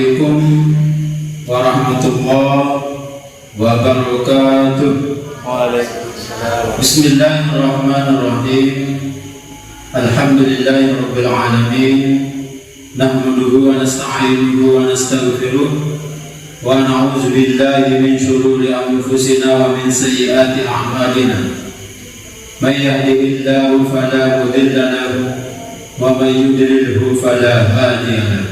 Assalamualaikum warahmatullahi wabarakatuh. Waalaikumsalam. Bismillahirrahmanirrahim. Alhamdulillahirabbil alamin. Nahmaduhu wa nasta'inuhu wa nastaghfiruh wa na'udzu billahi min shururi anfusina wa min sayyiati a'malina. May yahdihillahu fala mudilla lahu wa may yudlilhu fala hadiya lahu.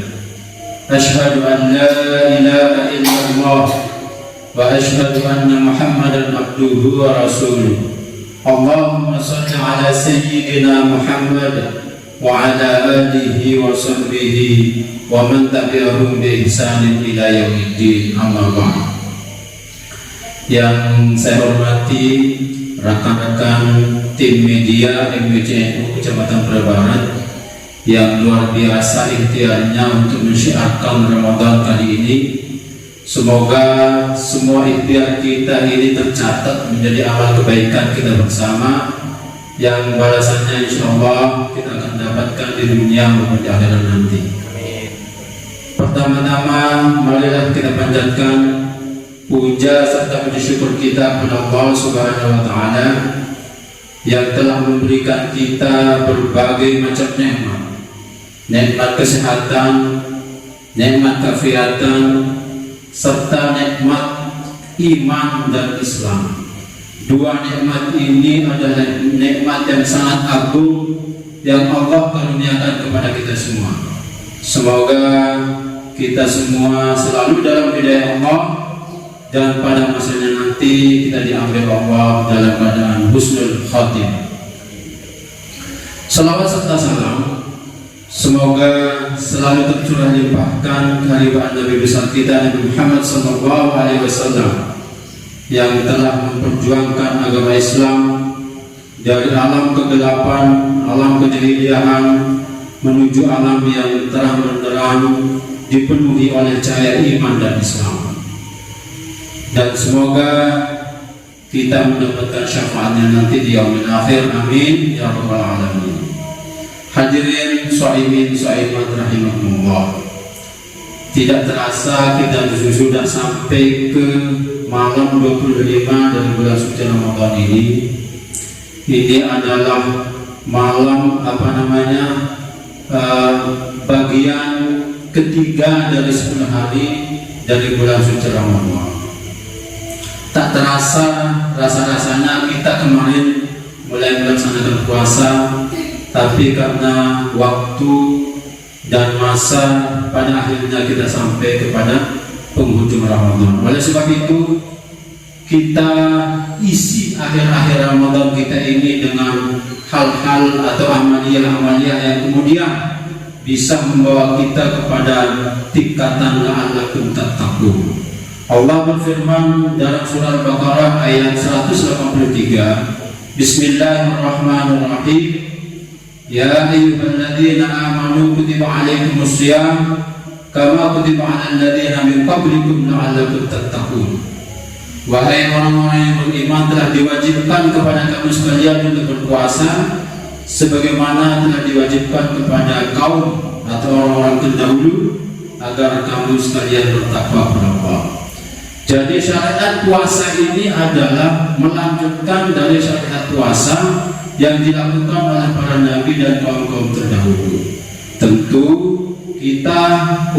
Ashhadu an la ilaha illallah wa ashhadu anna Muhammadan abduhu wa rasuluh. Allahumma shalli ala sayyidina Muhammad wa ala alihi wa sahbihi wa man tabi'ahum bi ihsanin ila yaumiddin. Amma ba'd. Yang saya hormati rekan-rekan tim media MWCNU Kecamatan Prabarat yang luar biasa ikhtiarnya untuk mensyiarkan Ramadan kali ini. Semoga semua ikhtiar kita ini tercatat menjadi amal kebaikan kita bersama, yang balasannya insya Allah kita akan dapatkan di dunia maupun di akhirat nanti. Pertama-tama marilah kita panjatkan puja serta puji syukur kita kepada Allah Subhanahu wa Ta'ala yang telah memberikan kita berbagai macam nikmat. Nikmat kesehatan, nikmat kefiatan, serta nikmat iman dan Islam. Dua nikmat ini adalah nikmat yang sangat agung yang Allah karuniakan kepada kita semua. Semoga kita semua selalu dalam hidayah Allah dan pada masanya nanti kita diambil Allah dalam keadaan husnul khatimah. Salawat serta salam semoga selalu tercurah limpahkan kehadiran Nabi besar kita Nabi Muhammad SAW yang telah memperjuangkan agama Islam dari alam kegelapan, alam kejahilian menuju alam yang terang benderang dipenuhi oleh cahaya iman dan Islam. Dan semoga kita mendapatkan syafaatnya nanti di yaumil akhir. Amin ya rabbal alamin. Hadirin shaimin shaimat rahimahumullah. Tidak terasa kita sudah sampai ke malam 25 dari bulan suci Ramadan ini. Ini adalah malam bagian ketiga dari 10 hari dari bulan suci Ramadan. Tak terasa rasa-rasanya kita kemarin mulai melaksanakan puasa, tapi karena waktu dan masa pada akhirnya kita sampai kepada penghujung Ramadan. Oleh sebab itu kita isi akhir-akhir Ramadan kita ini dengan hal-hal atau amalia-amalia yang kemudian bisa membawa kita kepada tingkatan la'allakum tattaqun. Allah berfirman dalam surah Al-Baqarah ayat 183, Bismillahirrahmanirrahim. Ya ayyuhalladzina amanu kutiba alaikumus shiyam kama kutiba alal ladzina min qablikum la'allakum tattaqun. Wahai orang-orang yang beriman, telah diwajibkan kepada kamu sekalian untuk berpuasa sebagaimana telah diwajibkan kepada kaum atau orang-orang terdahulu agar kamu sekalian bertakwa kepada Allah. Jadi syariat puasa ini adalah melanjutkan dari syariat puasa yang dilakukan oleh para nabi dan kaum-kaum terdahulu. Tentu kita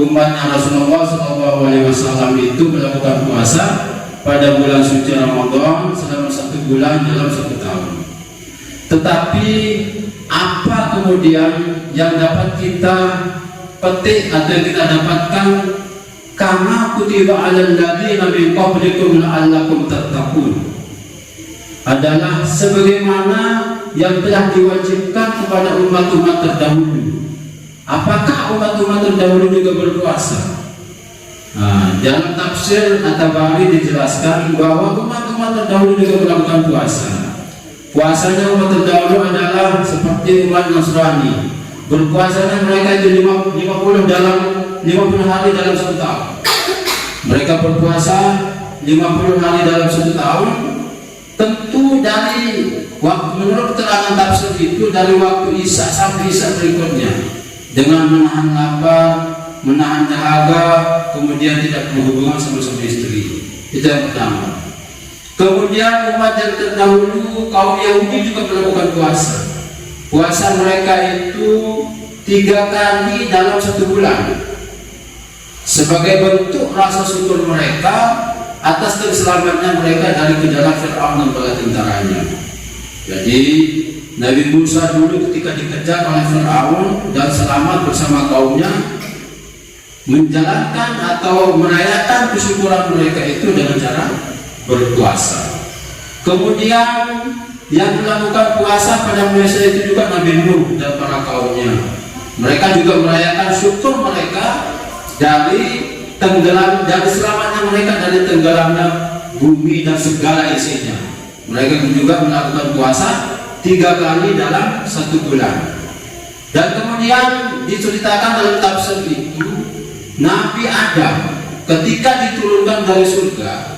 umatnya Rasulullah SAW itu melakukan puasa pada bulan suci Ramadan selama 1 bulan dalam 1 tahun. Tetapi apa kemudian yang dapat kita petik atau yang kita dapatkan? Kama kutiba alal ladzina min qablikum la'allakum tattaqun, adalah sebagaimana yang telah diwajibkan kepada umat-umat terdahulu. Apakah umat-umat terdahulu juga berpuasa? Dalam tafsir At-Tabari dijelaskan bahwa umat-umat terdahulu juga melakukan puasa. Puasanya umat terdahulu adalah seperti umat Nasrani. Berpuasanya mereka itu 50 hari dalam 1 tahun. Mereka berpuasa 50 hari dalam 1 tahun. Tentu dari waktu, menurut keterangan tafsir itu dari waktu Isya sampai Isya berikutnya, dengan menahan lapar, menahan dahaga, kemudian tidak berhubungan sama suami istri. Itu yang pertama. Kemudian umat yang terdahulu kaum Yahudi juga melakukan puasa. Puasa mereka itu 3 kali dalam 1 bulan sebagai bentuk rasa syukur mereka atas terselamatnya mereka dari kejaran Fir'aun dan bala tentaranya. Jadi Nabi Musa dulu ketika dikejar oleh Fir'aun dan selamat bersama kaumnya, menjalankan atau merayakan kesyukuran mereka itu dengan cara berpuasa. Kemudian yang melakukan puasa pada masa itu juga Nabi Nuh dan para kaumnya. Mereka juga merayakan syukur mereka dari selamatnya mereka dari tenggelamnya bumi dan segala isinya. Mereka juga melakukan puasa 3 kali dalam 1 bulan. Dan kemudian diceritakan dalam tafsir itu, Nabi Adam ketika diturunkan dari surga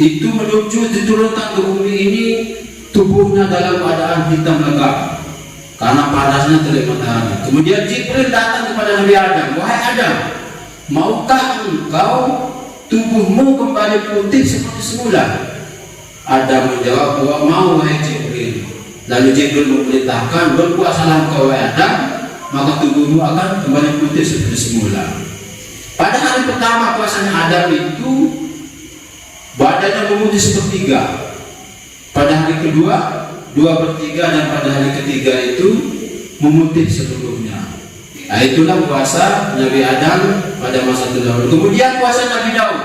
itu menuju diturunkan ke bumi ini, tubuhnya dalam keadaan hitam legam karena panasnya terik matahari. Kemudian Jibril datang kepada Nabi Adam, "Wahai Adam, maukah engkau tubuhmu kembali putih seperti semula?" Adam menjawab, "Wa mau wahai Jibril." Lalu Jibril memerintahkan, "Berpuasalah engkau wahai Adam, maka tubuhmu akan kembali putih seperti semula." Pada hari pertama puasanya Adam itu badannya memutih sepertiga. Pada hari kedua 2/3, dan pada hari ketiga itu memutih seluruhnya. Nah, itulah puasa Nabi Adam pada masa terdahulu. Kemudian puasa Nabi Daud.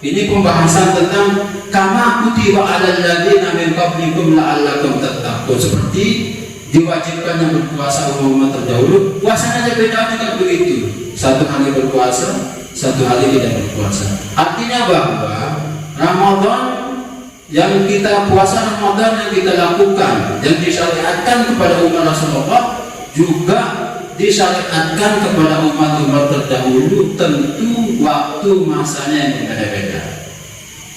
Ini pembahasan tentang kama kutiba 'alal ladzina min qablikum la'allakum tattaqun. Seperti diwajibkannya berpuasa umat terdahulu, puasanya Nabi Daud juga begitu. 1 hari berpuasa, 1 hari tidak berpuasa. Artinya bahwa Ramadan yang kita puasa, Ramadan yang kita lakukan, yang disyariatkan kepada umat Rasulullah juga disyariatkan kepada umat-umat terdahulu, tentu waktu masanya yang berbeda-beda.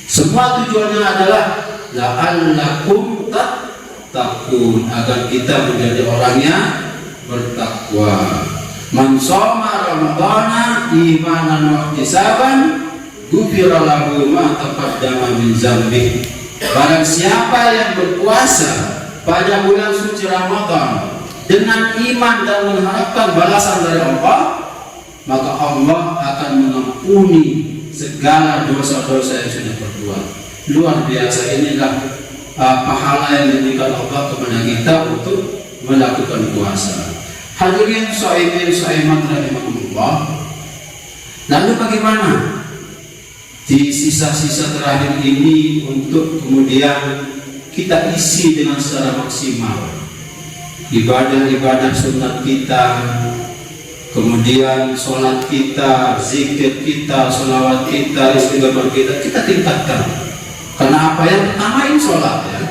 Semua tujuannya adalah la'allakum tattaqun, agar kita menjadi orangnya bertakwa. Man shoma ramadhana imanan wa ihtisaban ghufira lahu ma taqaddama min dzambi. Barang siapa yang berpuasa pada bulan suci Ramadan dengan iman dan mengharapkan balasan dari Allah, maka Allah akan mengampuni segala dosa-dosa yang sudah berbuat. Luar biasa, inilah pahala yang diberikan Allah kepada kita untuk melakukan puasa. Hadirin shaimin shaimat rahimahumullah. Lalu bagaimana di sisa-sisa terakhir ini untuk kemudian kita isi dengan secara maksimal ibadah-ibadah sunat kita, kemudian sholat kita, zikir kita, sholawat kita, istighfar kita tingkatkan. Karena apa? Yang pertama ini sholat, ya.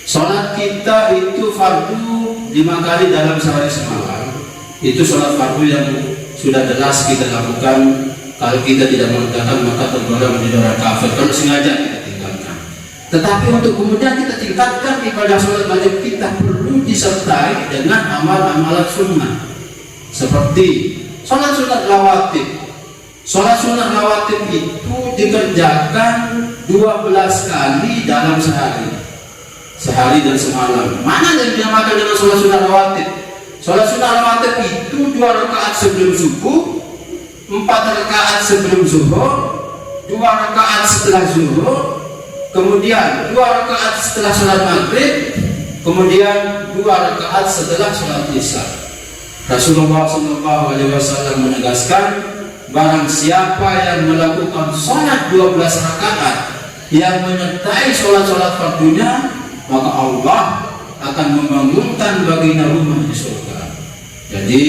Sholat kita itu fardu 5 kali dalam sehari semalam. Itu sholat fardu yang sudah jelas kita lakukan. Kalau kita tidak mengerjakan maka tergolong menjadi orang kafir kalau sengaja kita tinggalkan. Tetapi untuk kemudian kita tingkatkan ibadah sholat wajib kita perlu disertai dengan amal-amalan sunnah, seperti sholat sunat rawatib. Sholat sunat rawatib itu dikerjakan 12 kali dalam sehari dan semalam. Mana yang dinamakan dengan sholat sunat rawatib? Sholat sunat rawatib itu 2 rakaat sebelum subuh, 4 rakaat sebelum zuhur, 2 rakaat setelah zuhur, kemudian 2 rakaat setelah sholat maghrib, kemudian 2 rakaat setelah sholat isya. Rasulullah SAW menegaskan, barang siapa yang melakukan sholat 12 rakaat yang menyertai sholat-sholat fardunya, maka Allah akan membangunkan baginya rumah di surga. Jadi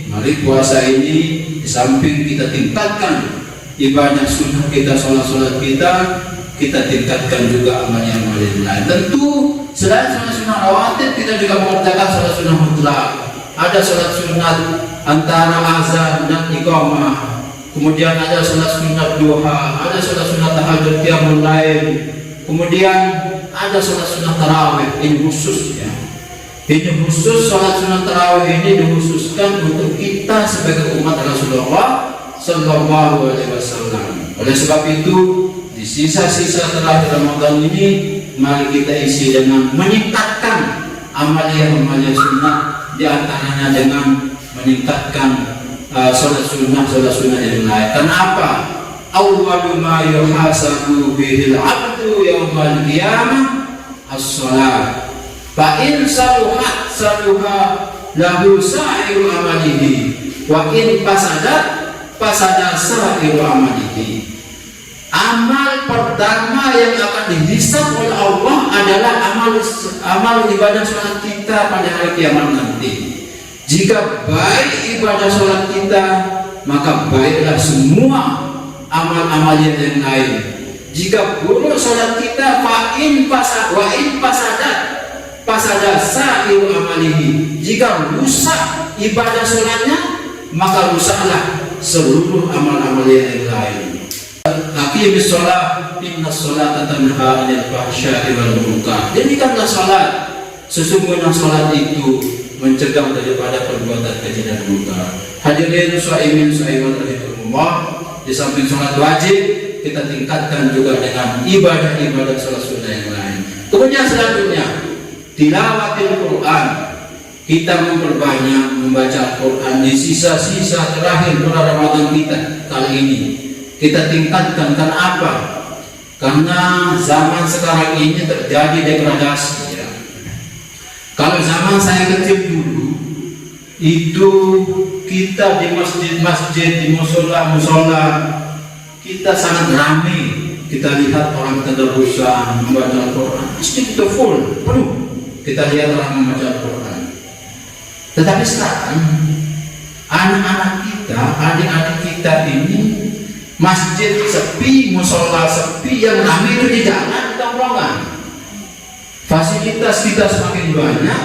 mari puasa ini di samping kita tingkatkan ibadah sunnah kita, sholat-sholat kita tingkatkan juga amal-amal yang lain. Tentu selain sholat sunnah rawatib, kita juga mengerjakan sholat sunnah mutlak. Ada sholat sunnah antara azan dan iqamah, kemudian ada sholat sunnah duha, ada sholat sunnah tahajud qiyamul lail, kemudian ada sholat sunnah tarawih. Ini khusus, ya. Ini khusus sholat sunat tarawih ini dikhususkan untuk kita sebagai umat Rasulullah Sallallahu Alaihi Wasallam. Oleh sebab itu, di sisa-sisa terakhir Ramadan ini, mari kita isi dengan meningkatkan amalia-amalia sunnah, di antaranya dengan meningkatkan sholat sunnah yang lain. Kenapa? Awwalu ma yuhasabu bihil abdu yaumal qiyamah as-shalat. Fa in saluhat saluha lahu sa'iru amalihi wa in fasada sa'iru amalihi. Amal pertama yang akan dihisab oleh Allah adalah amal ibadah sholat kita pada hari kiamat nanti. Jika baik ibadah sholat kita, maka baiklah semua amal-amal yang lain. Jika buruk sholat kita, wa in fasada sa'iru amalihi. Jika rusak ibadah sholatnya, maka rusaklah seluruh amal-amal yang lain. Aqimis sholat, inna sholata tanha 'anil fahsya'i wal munkar. Demikianlah sholat. Sesungguhnya sholat itu mencegah daripada perbuatan keji dan munkar. Hadirin shaimin shaimat rahimahumullah, di samping sholat wajib, kita tingkatkan juga dengan ibadah-ibadah sholat sunnah yang lain. Kemudian selanjutnya, tilawatil Quran. Kita memperbanyak membaca Quran di sisa-sisa terakhir bulan Ramadan kita kali ini. Kita tingkatkan, karena apa? Karena zaman sekarang ini terjadi degradasi ya. Kalau zaman saya kecil dulu, itu kita di masjid-masjid, di musola, kita sangat ramai. Kita lihat orang tadarrusan membaca Al-Quran, masjid itu full, penuh. Kita lihat orang membaca Al-Quran. Tetapi sekarang anak-anak kita, adik-adik kita ini, masjid sepi, musola sepi, yang ramai itu di jalan, tongkrongan. Fasilitas kita semakin banyak,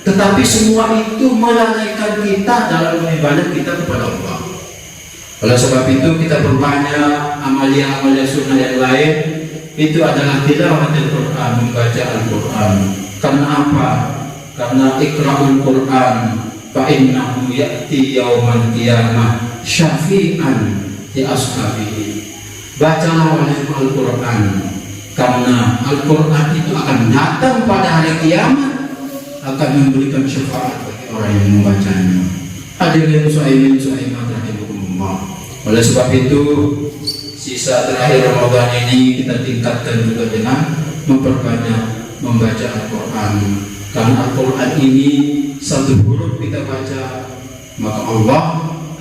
tetapi semua itu melalaikan kita dalam beribadah kita kepada Allah. Oleh sebab itu kita perbanyak amalia-amalia sunnah yang lain. Itu adalah tilawatul Quran, membaca Al-Quran. Karena apa? Karena iqra'ul Quran fa innahu ya'ti yaumal qiyamah syafi'an di ashabihi. Bacalah oleh Al-Quran, karena Al-Quran itu akan datang pada hari kiamat, akan memberikan syafaat bagi orang yang membacanya. Hadirin shaimin shaimat rahimahumullah. Oleh sebab itu, sisa terakhir Ramadan ini kita tingkatkan juga dengan memperbanyak membaca Al-Quran. Karena Al-Quran ini satu huruf kita baca, maka Allah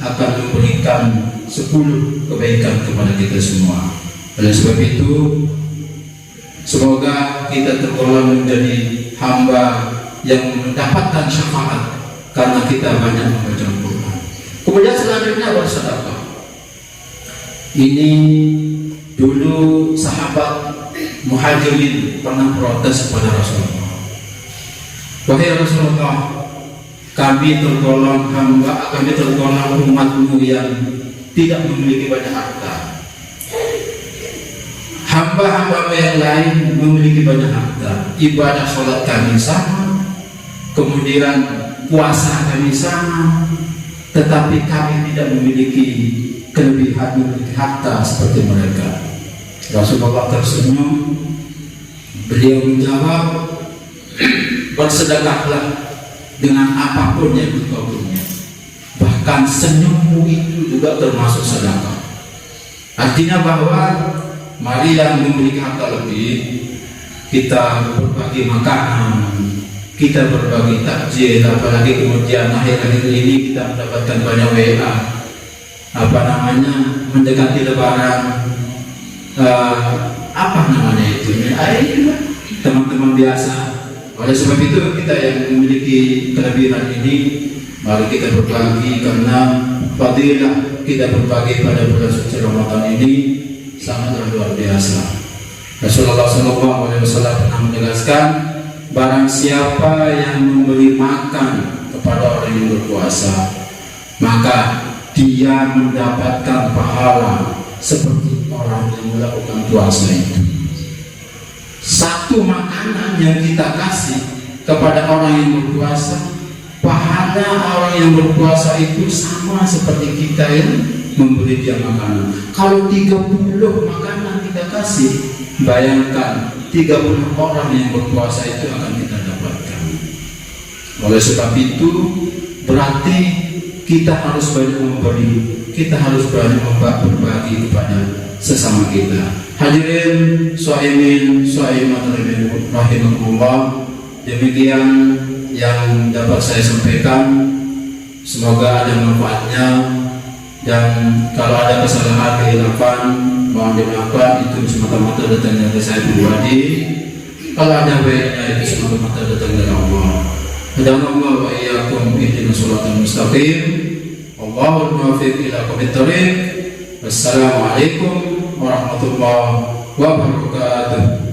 akan memberikan 10 kebaikan kepada kita semua. Oleh sebab itu, semoga kita tergolong menjadi hamba yang mendapatkan syafaat karena kita banyak membaca Al-Quran. Kemudian selanjutnya bersedekah. Ini dulu sahabat Muhajirin pernah protes kepada Rasulullah. Wahai Rasulullah, kami tergolong umatmu yang tidak memiliki banyak harta. Hamba-hamba yang lain memiliki banyak harta. Ibadah sholat kami sama, kemudian puasa kami sama, tetapi kami tidak memiliki kelebihan, memiliki harta seperti mereka. Rasulullah tersenyum. Beliau menjawab, bersedekahlah dengan apapun yang engkau punya. Bahkan senyummu itu juga termasuk sedekah. Artinya bahwa marilah memiliki harta lebih, kita berbagi makanan, kita berbagi takjil, apalagi kemudian akhir-akhir ini kita mendapatkan banyak WA, mendekati Lebaran, teman-teman biasa. Oleh sebab itu, kita yang memiliki kelebihan ini, mari kita berbagi, karena fadilah kita berbagi pada bulan suci Ramadan ini sangatlah luar biasa. Rasulullah SAW pernah menegaskan, barang siapa yang memberi makan kepada orang yang berpuasa, maka dia mendapatkan pahala seperti orang yang melakukan puasa itu. Satu makanan yang kita kasih kepada orang yang berpuasa, pahala orang yang berpuasa itu sama seperti kita yang memberi dia makanan. Kalau 30 makanan kita kasih, bayangkan 30 orang yang berpuasa itu akan kita dapatkan. Oleh sebab itu berarti kita harus banyak memberi, kita harus banyak berbagi kepada sesama kita. Hadirin shaimin shaimat rahimahullah, demikian yang dapat saya sampaikan. Semoga ada manfaatnya, dan kalau ada kesalahan kehilapan mohon dimaafkan, itu semata-mata datang dari saya pribadi. Kalau ada baiknya itu semata-mata datang dari Allah. Hadana wa iyyakum ihdinas shiratal mustaqim. Wallahul muwaffiq ila aqwamit thoriq. Wassalamualaikum warahmatullahi wabarakatuh.